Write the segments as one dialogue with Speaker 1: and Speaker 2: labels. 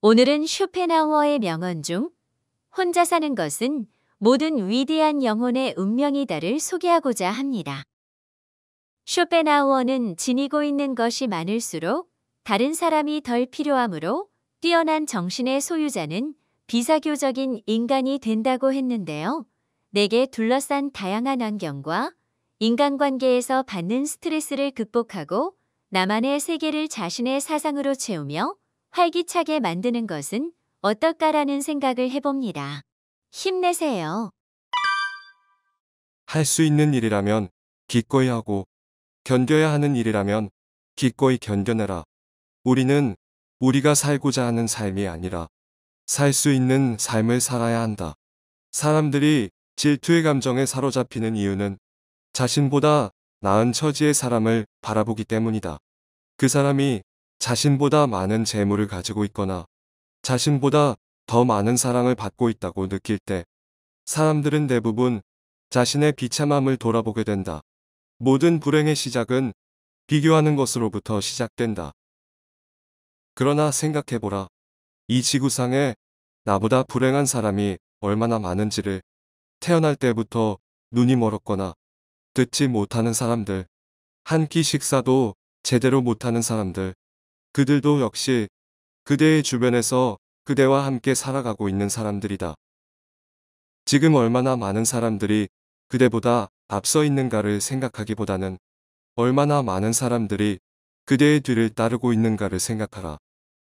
Speaker 1: 오늘은 쇼펜하우어의 명언 중 혼자 사는 것은 모든 위대한 영혼의 운명이다를 소개하고자 합니다. 쇼펜하우어는 지니고 있는 것이 많을수록 다른 사람이 덜 필요하므로 뛰어난 정신의 소유자는 비사교적인 인간이 된다고 했는데요. 내게 둘러싼 다양한 환경과 인간관계에서 받는 스트레스를 극복하고 나만의 세계를 자신의 사상으로 채우며 활기차게 만드는 것은 어떨까라는 생각을 해봅니다. 힘내세요.
Speaker 2: 할 수 있는 일이라면 기꺼이 하고 견뎌야 하는 일이라면 기꺼이 견뎌내라. 우리는 우리가 살고자 하는 삶이 아니라 살 수 있는 삶을 살아야 한다. 사람들이 질투의 감정에 사로잡히는 이유는 자신보다 나은 처지의 사람을 바라보기 때문이다. 그 사람이 자신보다 많은 재물을 가지고 있거나 자신보다 더 많은 사랑을 받고 있다고 느낄 때 사람들은 대부분 자신의 비참함을 돌아보게 된다. 모든 불행의 시작은 비교하는 것으로부터 시작된다. 그러나 생각해보라. 이 지구상에 나보다 불행한 사람이 얼마나 많은지를. 태어날 때부터 눈이 멀었거나 듣지 못하는 사람들, 한 끼 식사도 제대로 못하는 사람들, 그들도 역시 그대의 주변에서 그대와 함께 살아가고 있는 사람들이다. 지금 얼마나 많은 사람들이 그대보다 앞서 있는가를 생각하기보다는 얼마나 많은 사람들이 그대의 뒤를 따르고 있는가를 생각하라.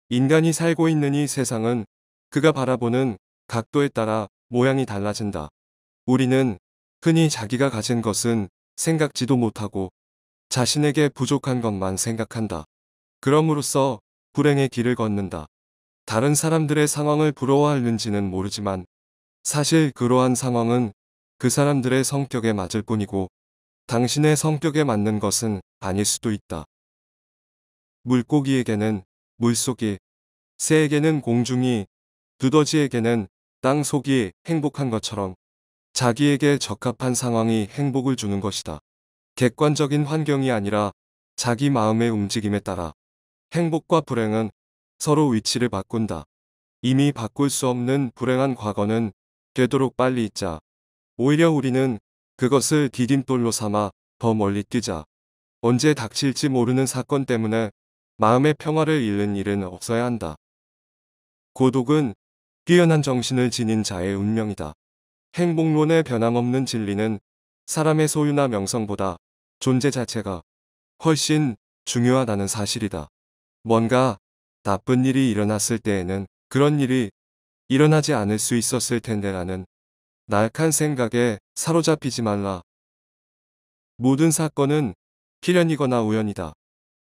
Speaker 2: 인간이 살고 있는 이 세상은 그가 바라보는 각도에 따라 모양이 달라진다. 우리는 흔히 자기가 가진 것은 생각지도 못하고 자신에게 부족한 것만 생각한다. 그럼으로써 불행의 길을 걷는다. 다른 사람들의 상황을 부러워하는지는 모르지만 사실 그러한 상황은 그 사람들의 성격에 맞을 뿐이고 당신의 성격에 맞는 것은 아닐 수도 있다. 물고기에게는 물속이, 새에게는 공중이, 두더지에게는 땅속이 행복한 것처럼 자기에게 적합한 상황이 행복을 주는 것이다. 객관적인 환경이 아니라 자기 마음의 움직임에 따라 행복과 불행은 서로 위치를 바꾼다. 이미 바꿀 수 없는 불행한 과거는 되도록 빨리 잊자. 오히려 우리는 그것을 디딤돌로 삼아 더 멀리 뛰자. 언제 닥칠지 모르는 사건 때문에 마음의 평화를 잃는 일은 없어야 한다. 고독은 뛰어난 정신을 지닌 자의 운명이다. 행복론의 변함없는 진리는 사람의 소유나 명성보다 존재 자체가 훨씬 중요하다는 사실이다. 뭔가 나쁜 일이 일어났을 때에는 그런 일이 일어나지 않을 수 있었을 텐데라는 나약한 생각에 사로잡히지 말라. 모든 사건은 필연이거나 우연이다.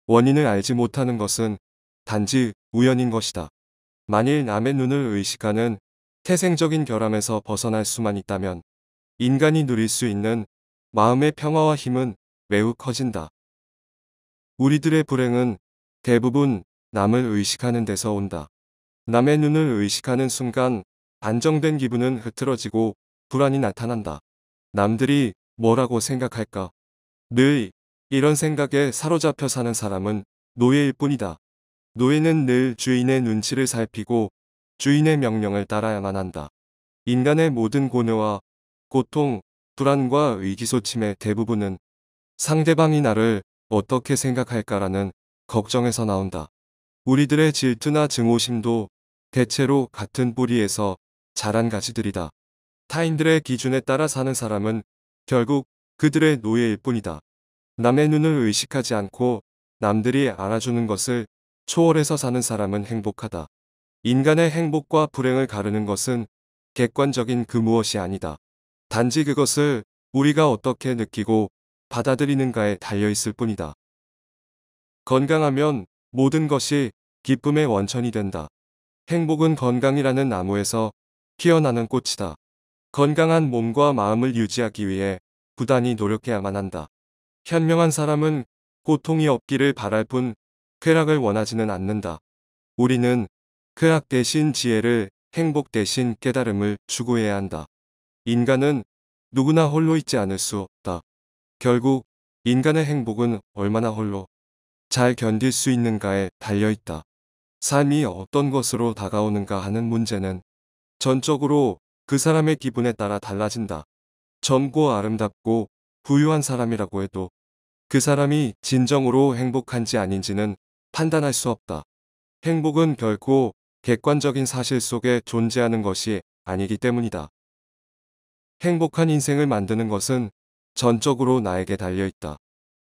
Speaker 2: 원인을 알지 못하는 것은 단지 우연인 것이다. 만일 남의 눈을 의식하는 태생적인 결함에서 벗어날 수만 있다면 인간이 누릴 수 있는 마음의 평화와 힘은 매우 커진다. 우리들의 불행은 대부분 남을 의식하는 데서 온다. 남의 눈을 의식하는 순간 안정된 기분은 흐트러지고 불안이 나타난다. 남들이 뭐라고 생각할까? 늘 이런 생각에 사로잡혀 사는 사람은 노예일 뿐이다. 노예는 늘 주인의 눈치를 살피고 주인의 명령을 따라야만 한다. 인간의 모든 고뇌와 고통, 불안과 의기소침의 대부분은 상대방이 나를 어떻게 생각할까라는 걱정에서 나온다. 우리들의 질투나 증오심도 대체로 같은 뿌리에서 자란 가지들이다. 타인들의 기준에 따라 사는 사람은 결국 그들의 노예일 뿐이다. 남의 눈을 의식하지 않고 남들이 알아주는 것을 초월해서 사는 사람은 행복하다. 인간의 행복과 불행을 가르는 것은 객관적인 그 무엇이 아니다. 단지 그것을 우리가 어떻게 느끼고 받아들이는가에 달려있을 뿐이다. 건강하면 모든 것이 기쁨의 원천이 된다. 행복은 건강이라는 나무에서 피어나는 꽃이다. 건강한 몸과 마음을 유지하기 위해 부단히 노력해야만 한다. 현명한 사람은 고통이 없기를 바랄 뿐 쾌락을 원하지는 않는다. 우리는 쾌락 대신 지혜를, 행복 대신 깨달음을 추구해야 한다. 인간은 누구나 홀로 있지 않을 수 없다. 결국 인간의 행복은 얼마나 홀로 잘 견딜 수 있는가에 달려있다. 삶이 어떤 것으로 다가오는가 하는 문제는 전적으로 그 사람의 기분에 따라 달라진다. 젊고 아름답고 부유한 사람이라고 해도 그 사람이 진정으로 행복한지 아닌지는 판단할 수 없다. 행복은 결코 객관적인 사실 속에 존재하는 것이 아니기 때문이다. 행복한 인생을 만드는 것은 전적으로 나에게 달려있다.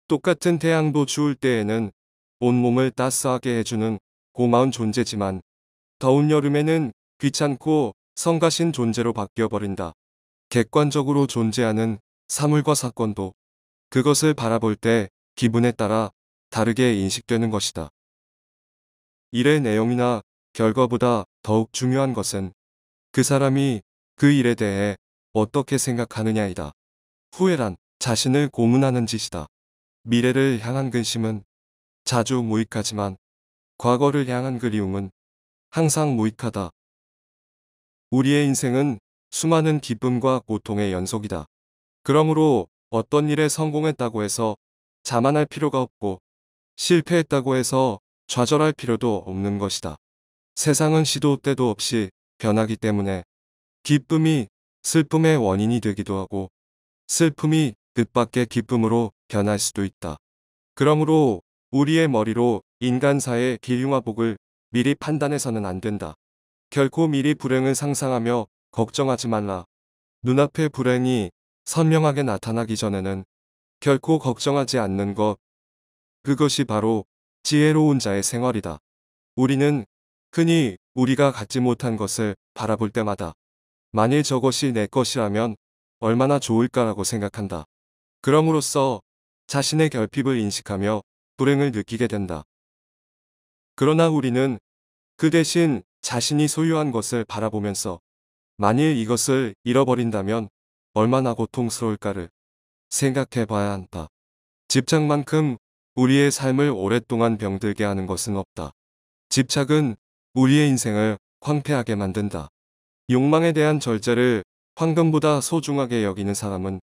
Speaker 2: 똑같은 태양도 추울 때에는 온몸을 따스하게 해주는 고마운 존재지만 더운 여름에는 귀찮고 성가신 존재로 바뀌어버린다. 객관적으로 존재하는 사물과 사건도 그것을 바라볼 때 기분에 따라 다르게 인식되는 것이다. 일의 내용이나 결과보다 더욱 중요한 것은 그 사람이 그 일에 대해 어떻게 생각하느냐이다. 후회란 자신을 고문하는 짓이다. 미래를 향한 근심은 자주 무익하지만 과거를 향한 그리움은 항상 무익하다. 우리의 인생은 수많은 기쁨과 고통의 연속이다. 그러므로 어떤 일에 성공했다고 해서 자만할 필요가 없고 실패했다고 해서 좌절할 필요도 없는 것이다. 세상은 시도 때도 없이 변하기 때문에 기쁨이 슬픔의 원인이 되기도 하고 슬픔이 뜻밖의 기쁨으로 변할 수도 있다. 그러므로 우리의 머리로 인간사의 기흉과 복을 미리 판단해서는 안 된다. 결코 미리 불행을 상상하며 걱정하지 말라. 눈앞의 불행이 선명하게 나타나기 전에는 결코 걱정하지 않는 것. 그것이 바로 지혜로운 자의 생활이다. 우리는 흔히 우리가 갖지 못한 것을 바라볼 때마다 만일 저것이 내 것이라면 얼마나 좋을까라고 생각한다. 그럼으로써 자신의 결핍을 인식하며 불행을 느끼게 된다. 그러나 우리는 그 대신 자신이 소유한 것을 바라보면서 만일 이것을 잃어버린다면 얼마나 고통스러울까를 생각해 봐야 한다. 집착만큼 우리의 삶을 오랫동안 병들게 하는 것은 없다. 집착은 우리의 인생을 황폐하게 만든다. 욕망에 대한 절제를 황금보다 소중하게 여기는 사람은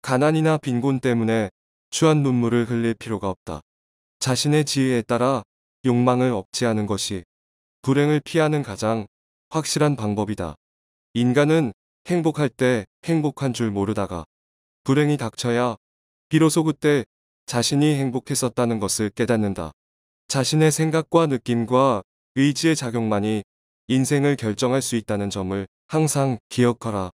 Speaker 2: 가난이나 빈곤 때문에 추한 눈물을 흘릴 필요가 없다. 자신의 지혜에 따라 욕망을 억제하는 것이 불행을 피하는 가장 확실한 방법이다. 인간은 행복할 때 행복한 줄 모르다가 불행이 닥쳐야 비로소 그때 자신이 행복했었다는 것을 깨닫는다. 자신의 생각과 느낌과 의지의 작용만이 인생을 결정할 수 있다는 점을 항상 기억하라.